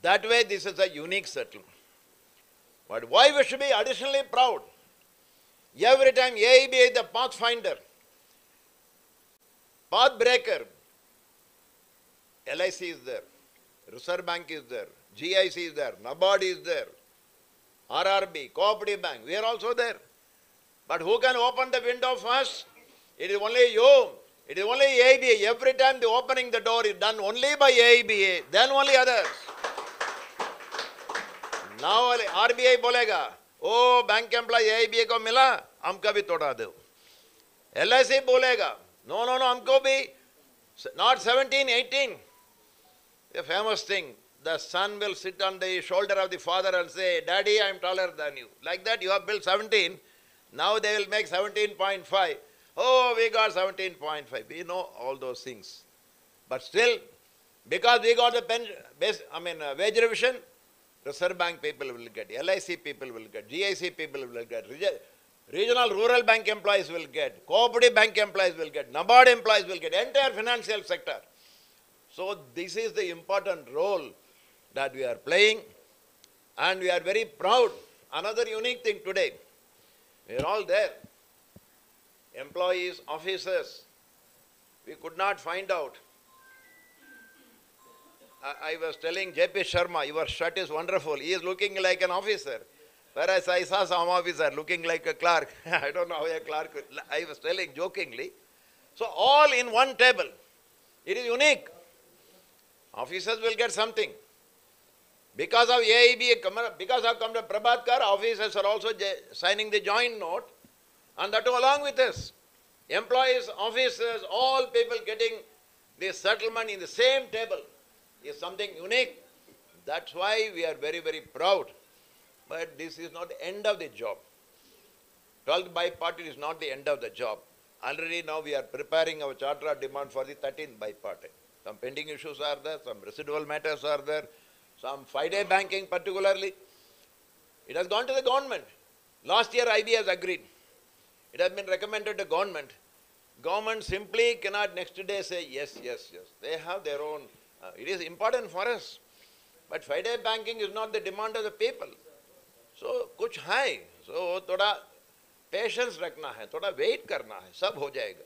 That way, this is a unique settlement. But why we should be additionally proud? Every time AIB is the pathfinder, path breaker, LIC is there, Reserve Bank is there, GIC is there, NABARD is there, RRB, Cooperative Bank, we are also there. But who can open the window first? It is only you. It is only AIBA. Every time the opening the door is done only by AIBA, then only others. Now RBI बोलेगा, ओ bank employ AIBA को मिला, हमका भी तोड़ा दो. LIC बोलेगा, no, हमको भी, not 17, 18. The famous thing, the son will sit on the shoulder of the father and say, Daddy, I am taller than you. Like that, you have built 17. Now they will make 17.5. Oh, we got 17.5. We know all those things. But still, because we got the wage revision, Reserve Bank people will get, LIC people will get, GIC people will get, regional rural bank employees will get, cooperative bank employees will get, NABARD employees will get, entire financial sector. So this is the important role that we are playing, and we are very proud. Another unique thing today, we are all there. Employees, officers, we could not find out. I was telling JP Sharma, your shirt is wonderful. He is looking like an officer. Whereas I saw some officer looking like a clerk. I don't know how a clerk, I was telling jokingly. So all in one table. It is unique. Officers will get something. Because of AIB, because of Comrade Prabhatkar, officers are also signing the joint note. And that too along with us. Employees, officers, all people getting this settlement in the same table is something unique. That's why we are very, very proud. But this is not the end of the job. 12th bipartite is not the end of the job. Already now we are preparing our charter of demand for the 13th bipartite. Some pending issues are there, some residual matters are there, some 5-day banking particularly. It has gone to the government. Last year IB has agreed. It has been recommended to government Government simply cannot next day say yes, yes, yes. They have their own, it is important for us. But 5-day banking is not the demand of the people. So, kuch hai. So, thoda patience rakhna hai, thoda wait karna hai, sab ho jayega.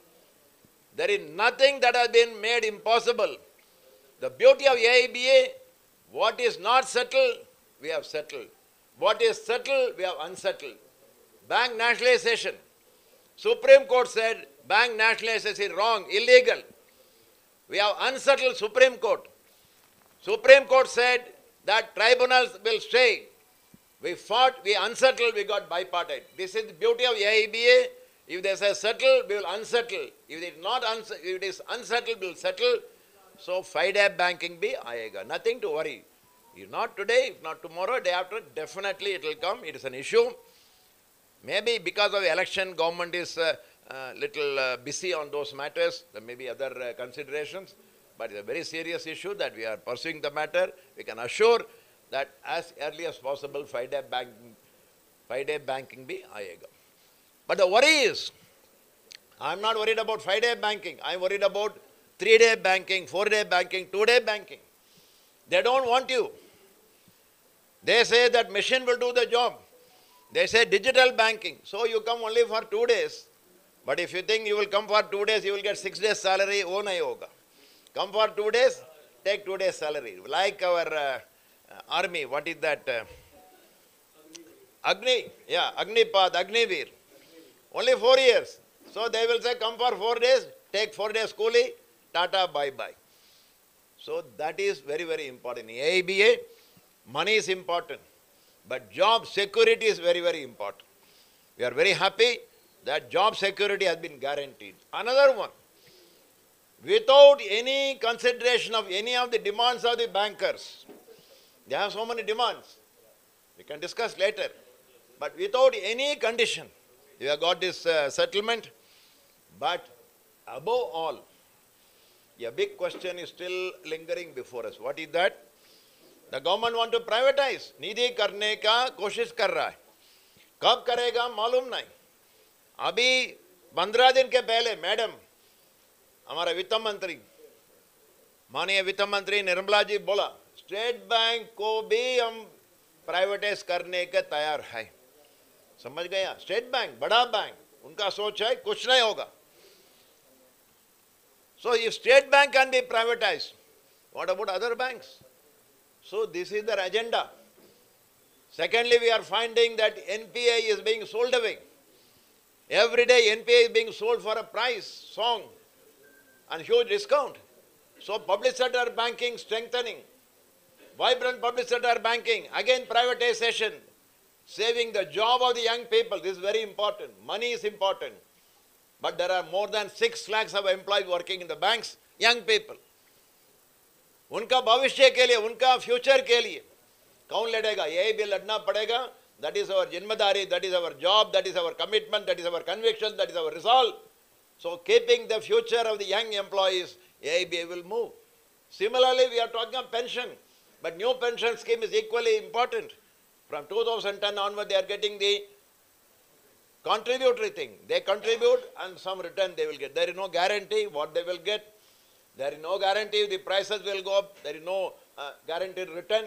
There is nothing that has been made impossible. The beauty of AIBA, what is not settled, we have settled. What is settled, we have unsettled. Bank nationalization. Supreme Court said bank nationalization is wrong, illegal. We have unsettled Supreme Court. Supreme Court said that tribunals will stay. We fought, we unsettled, we got bipartite. This is the beauty of AIBA. If they say settle, we will unsettle. If it is unsettled, we will settle. So 5-day banking bhi aayega. Nothing to worry. If not today, if not tomorrow, day after, definitely it will come. It is an issue. Maybe because of election, government is little busy on those matters. There may be other considerations. But it's a very serious issue that we are pursuing the matter. We can assure that as early as possible, 5-day banking bhi aayega. But the worry is, I'm not worried about 5-day banking. I'm worried about 3-day banking, 4-day banking, 2-day banking. They don't want you. They say that machine will do the job. They say digital banking. So you come only for 2 days. But if you think you will come for 2 days, you will get 6 days salary, wo nahi hoga. Come for 2 days, take 2 days salary. Like our army, what is that? Agnipath, Agniveer. Only 4 years. So they will say, come for 4 days, take 4 days coolie, tata, bye-bye. So that is very, very important. In AIBA, money is important, but job security is very, very important. We are very happy that job security has been guaranteed. Another one, without any consideration of any of the demands of the bankers, they have so many demands, we can discuss later, but without any condition, we have got this settlement. But above all, a big question is still lingering before us. What is that? The government want to privatize. Nidhi karne ka koshish kar raha hai. Kab karega मालूम नहीं. अभी 15 दिन के पहले madam हमारा वित्त मंत्री माननीय वित्त मंत्री निर्मला जी बोला स्टेट बैंक को भी हम प्राइवेटाइज करने के तैयार है. समझ गया? स्टेट बैंक बड़ा बैंक, उनका सोच है कुछ नहीं होगा. So if state bank can be privatized, what about other banks? So this is their agenda. Secondly, we are finding that NPA is being sold away. Every day NPA is being sold for a price, song, and huge discount. So public sector banking strengthening, vibrant public sector banking, again privatization, saving the job of the young people. This is very important. Money is important. But there are more than 6 lakhs of employees working in the banks, young people. उनका भविष्य के लिए, उनका future के लिए कौन लड़ेगा? यही भी लड़ना पड़ेगा. That is our जिम्मेदारी, that is our job, that is our commitment, that is our conviction, that is our resolve. So keeping the future of the young employees, AIBA will move. Similarly, we are talking of pension, but new pension scheme is equally important. From 2010 onward, they are getting the contributory thing. They contribute and some return they will get. There is no guarantee what they will get. There is no guarantee the prices will go up. There is no guaranteed return.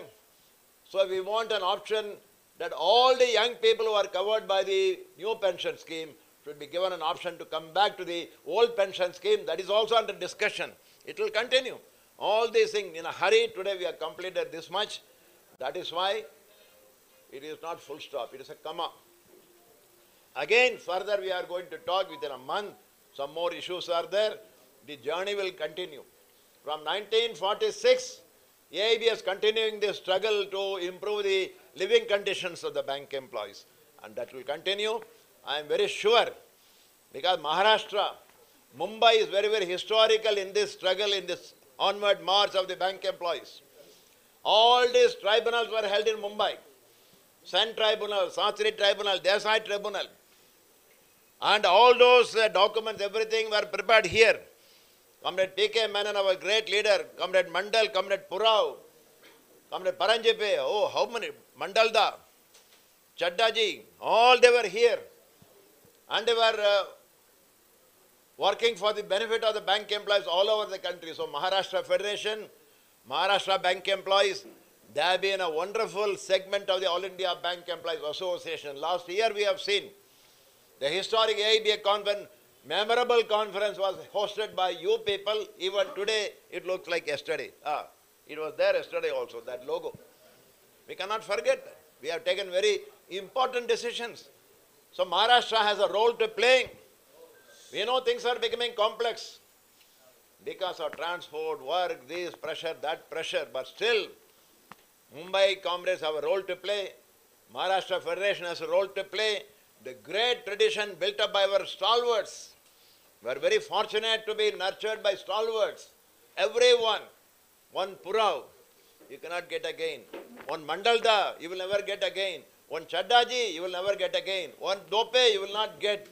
So we want an option that all the young people who are covered by the new pension scheme should be given an option to come back to the old pension scheme. That is also under discussion. It will continue. All these things in a hurry. Today we have completed this much. That is why it is not full stop. It is a comma. Again, further we are going to talk within a month. Some more issues are there. The journey will continue. From 1946, AIB is continuing the struggle to improve the living conditions of the bank employees. And that will continue. I am very sure, because Maharashtra, Mumbai is very, very historical in this struggle, in this onward march of the bank employees. All these tribunals were held in Mumbai. Sen Tribunal, Santri Tribunal, Desai Tribunal. And all those documents, everything were prepared here. Comrade P.K. Menon, our great leader, Comrade Mandal, Comrade Purao, Comrade Paranjepe, oh, how many? Mandalda, Chaddaji, all they were here. And they were working for the benefit of the bank employees all over the country. So Maharashtra Federation, Maharashtra Bank Employees, they have been a wonderful segment of the All India Bank Employees Association. Last year we have seen the historic AIBA conference, memorable conference was hosted by you people. Even today it looks like yesterday. It was there yesterday also, that logo. We cannot forget that. We have taken very important decisions. So Maharashtra has a role to play. We know things are becoming complex because of transport, work, this pressure, that pressure, but still Mumbai comrades have a role to play. Maharashtra Federation has a role to play. The great tradition built up by our stalwarts. We are very fortunate to be nurtured by stalwarts. Everyone, one Purav, you cannot get again. One Mandalda, you will never get again. One Chaddaji, you will never get again. One Dope, you will not get.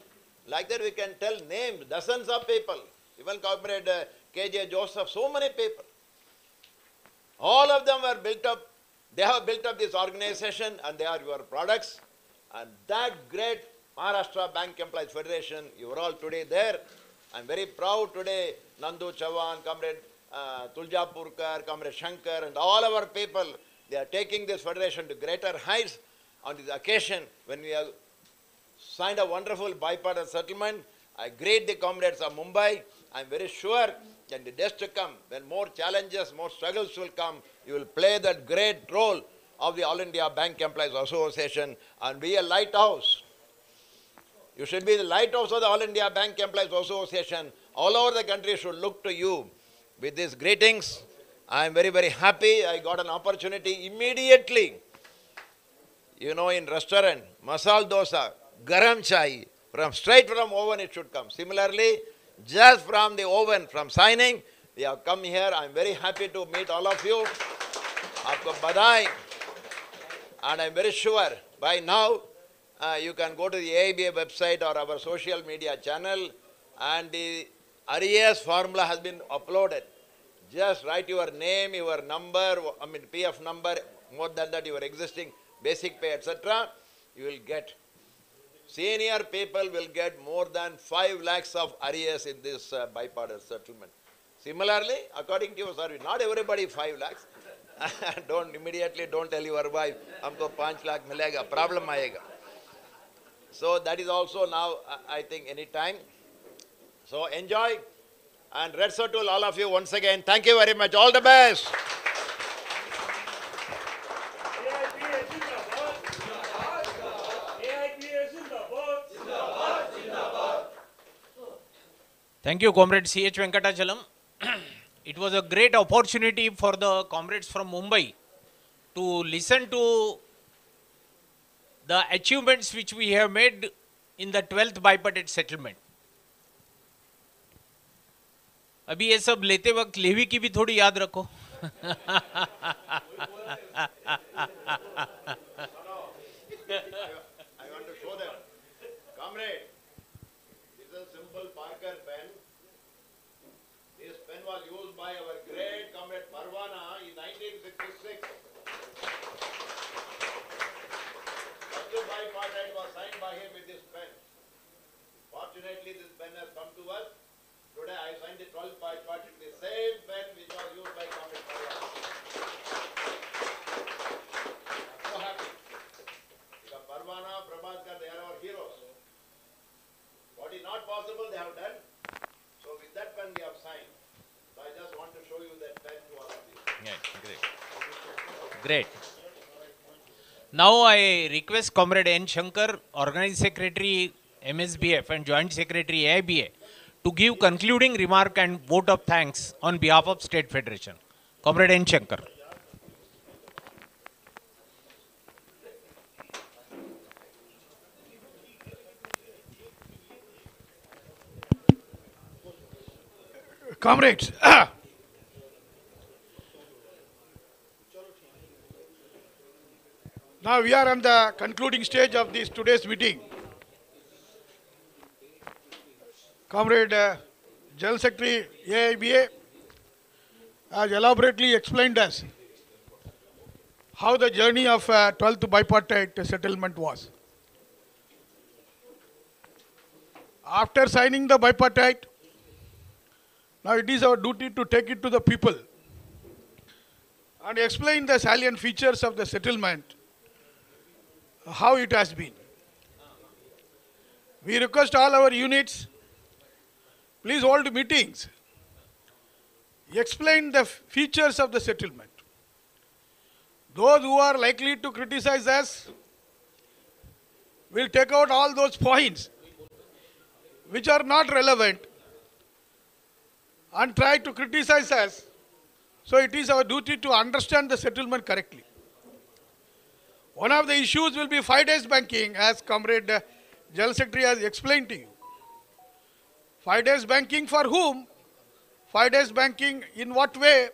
Like that we can tell names, dozens of people. Even Comrade K.J. Joseph, so many people. All of them were built up. They have built up this organization and they are your products. And that great Maharashtra Bank Employees Federation, you are all today there. I am very proud today, Nandu Chavan, Comrade Tuljapurkar, Comrade Shankar, and all our people, they are taking this federation to greater heights on this occasion when we have signed a wonderful bipartite settlement. I greet the comrades of Mumbai. I am very sure that in the days to come, when more challenges, more struggles will come, you will play that great role of the All India Bank Employees Association and be a lighthouse. You should be the lighthouse of the All India Bank Employees Association. All over the country should look to you. With these greetings, I am very, very happy. I got an opportunity immediately. You know, in restaurant, masala dosa, garam chai, straight from oven it should come. Similarly, just from the oven, from signing, we have come here. I am very happy to meet all of you. Aapko badai. And I am very sure by now you can go to the AIBA website or our social media channel and the RES formula has been uploaded. Just write your name, your number, PF number, more than that your existing basic pay, etc. You will get. Senior people will get more than 5 lakhs of RES in this bipartite settlement. Similarly, according to your service, not everybody 5 lakhs. Don't tell your wife, humko 5 lakh milega, problem aayega. So that is also now, I think, any time. So enjoy and Red Circle, all of you once again. Thank you very much. All the best. Thank you, Comrade C.H. Venkatachalam. It was a great opportunity for the comrades from Mumbai to listen to the achievements which we have made in the 12th bipartite settlement. अभी ये सब लेते वक्त levy की भी थोड़ी याद रखो. I want to show them. Comrade, this is a simple Parker pen. This pen was used by our great comrade Parwana in 1966. First bipartite was signed by him with this pen. Fortunately, this pen has come to us. Today I signed the 12th bipartite with the same pen which was used by comrade Parwana. I'm so happy. Because Parwana, Prabhakar, they are our heroes. What is not possible, they have done. So with that pen we have signed. So I just want to show you that pen to all of you. Yeah, great. Great. Now I request Comrade N. Shankar, Organizing Secretary MSBF and Joint Secretary AIBA, to give concluding remark and vote of thanks on behalf of State Federation. Comrade N. Shankar. Comrades, now we are on the concluding stage of this today's meeting. Comrade General Secretary AIBA has elaborately explained us how the journey of 12th bipartite settlement was. After signing the bipartite, Now it is our duty to take it to the people and explain the salient features of the settlement, how it has been. We request all our units, please hold meetings, explain the features of the settlement. Those who are likely to criticize us will take out all those points which are not relevant and try to criticize us. So it is our duty to understand the settlement correctly. One of the issues will be 5 days banking, as Comrade General Secretary has explained to you. 5 days banking for whom? 5 days banking in what way?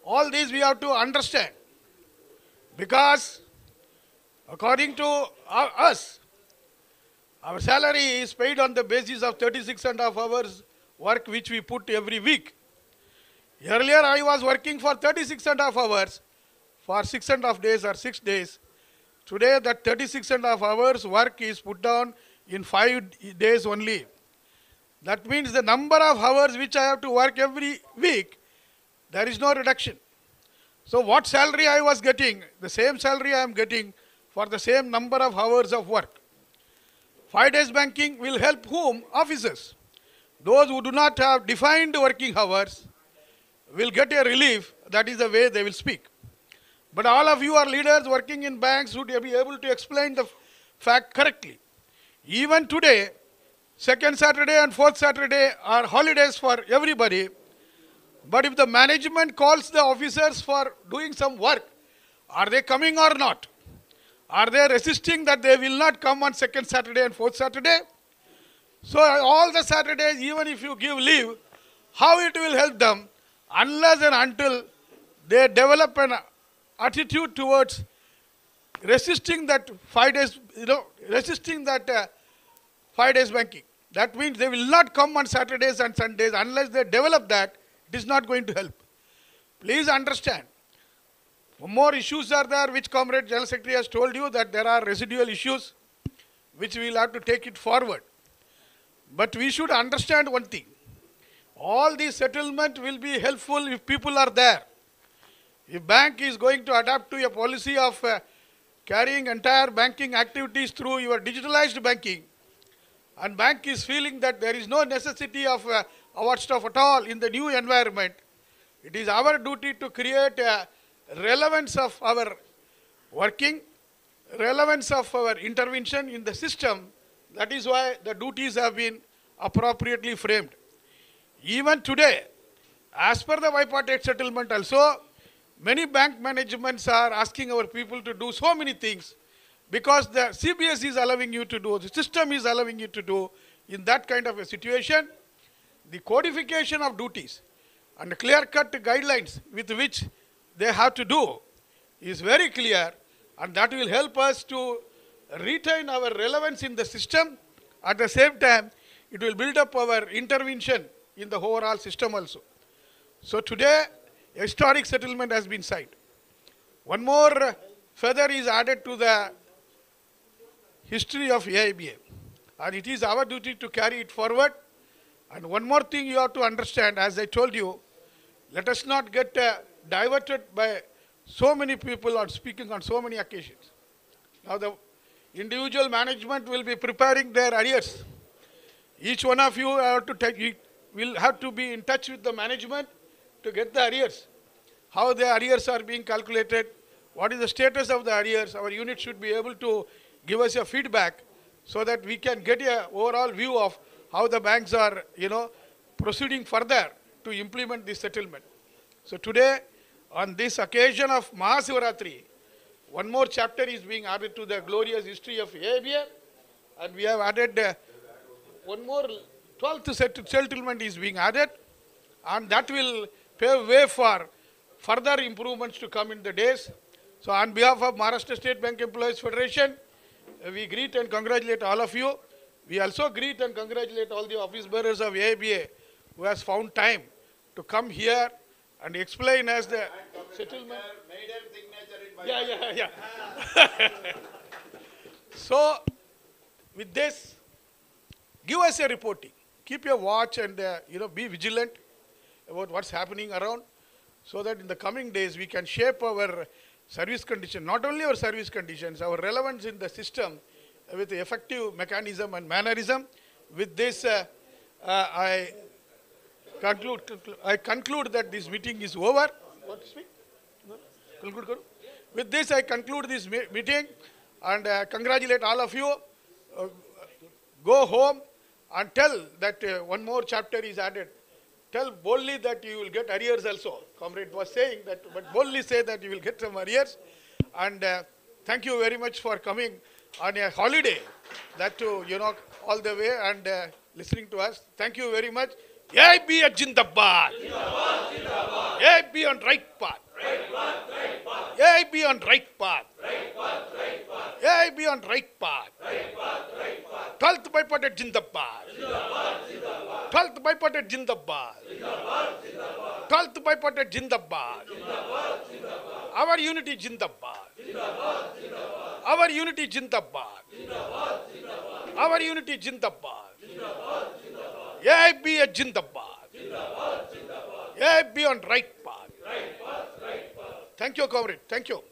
All these we have to understand. Because according to us, our salary is paid on the basis of 36.5 hours work which we put every week. Earlier I was working for 36.5 hours for 6.5 days or 6 days. Today that 36.5 hours work is put down in 5 days only. That means the number of hours which I have to work every week, there is no reduction. So what salary I was getting, the same salary I am getting for the same number of hours of work. 5 days banking will help whom? Officers. Those who do not have defined working hours will get a relief. That is the way they will speak. But all of you are leaders working in banks should be able to explain the fact correctly. Even today, second Saturday and fourth Saturday are holidays for everybody. But if the management calls the officers for doing some work, are they coming or not? Are they resisting that they will not come on second Saturday and fourth Saturday? So all the Saturdays, even if you give leave, how it will help them unless and until they develop an attitude towards resisting that 5 days, resisting that 5 days banking. That means they will not come on Saturdays and Sundays unless they develop that. It is not going to help. Please understand. More issues are there which Comrade General Secretary has told you that there are residual issues which we will have to take it forward. But we should understand one thing. All these settlement will be helpful if people are there. If bank is going to adapt to a policy of carrying entire banking activities through your digitalized banking, and bank is feeling that there is no necessity of our stuff at all in the new environment, it is our duty to create a relevance of our working, relevance of our intervention in the system. That is why the duties have been appropriately framed. Even today, as per the bipartite settlement also, many bank managements are asking our people to do so many things because the CBS is allowing you to do, the system is allowing you to do. In that kind of a situation, the codification of duties and the clear-cut guidelines with which they have to do is very clear, and that will help us to retain our relevance in the system. At the same time, it will build up our intervention in the overall system also. So today, a historic settlement has been signed. One more feather is added to the history of AIBA, and it is our duty to carry it forward. And one more thing you have to understand, as I told you, let us not get diverted by so many people on speaking on so many occasions. Now the individual management will be preparing their arrears. Each one of you will have to be in touch with the management to get the arrears. How the arrears are being calculated, what is the status of the arrears. Our unit should be able to give us a feedback so that we can get an overall view of how the banks are, proceeding further to implement this settlement. So today, on this occasion of Mahasivaratri, one more chapter is being added to the glorious history of AIBA, and we have added one more 12th settlement is being added, and that will pave way for further improvements to come in the days. So on behalf of Maharashtra State Bank Employees Federation, we greet and congratulate all of you. We also greet and congratulate all the office bearers of AIBA who has found time to come here and explain as the settlement. Yeah. So, with this, give us a reporting. Keep your watch and be vigilant. about what's happening around, so that in the coming days we can shape our service condition, not only our service conditions, our relevance in the system with the effective mechanism and mannerism. With this, I conclude that this meeting is over. What to speak? No? Conclude. With this, I conclude this meeting and congratulate all of you. Go home and tell that one more chapter is added. Tell boldly that you will get arrears also. Comrade was saying that, but boldly say that you will get some arrears. And thank you very much for coming on a holiday. That too, all the way and listening to us. Thank you very much. Yay be a Jindabad. Yay be on right path. Yay be on right path. Yay be on right path. 12th bipartite Jindabad. 12th bipartite Jindabad. 12th bipartite Jindabad. Our unity Jindabad. Our unity Jindabad. Our unity Jindabad. Yay be a Jindabad. Yay be on right path. Thank you, comrade. Thank you.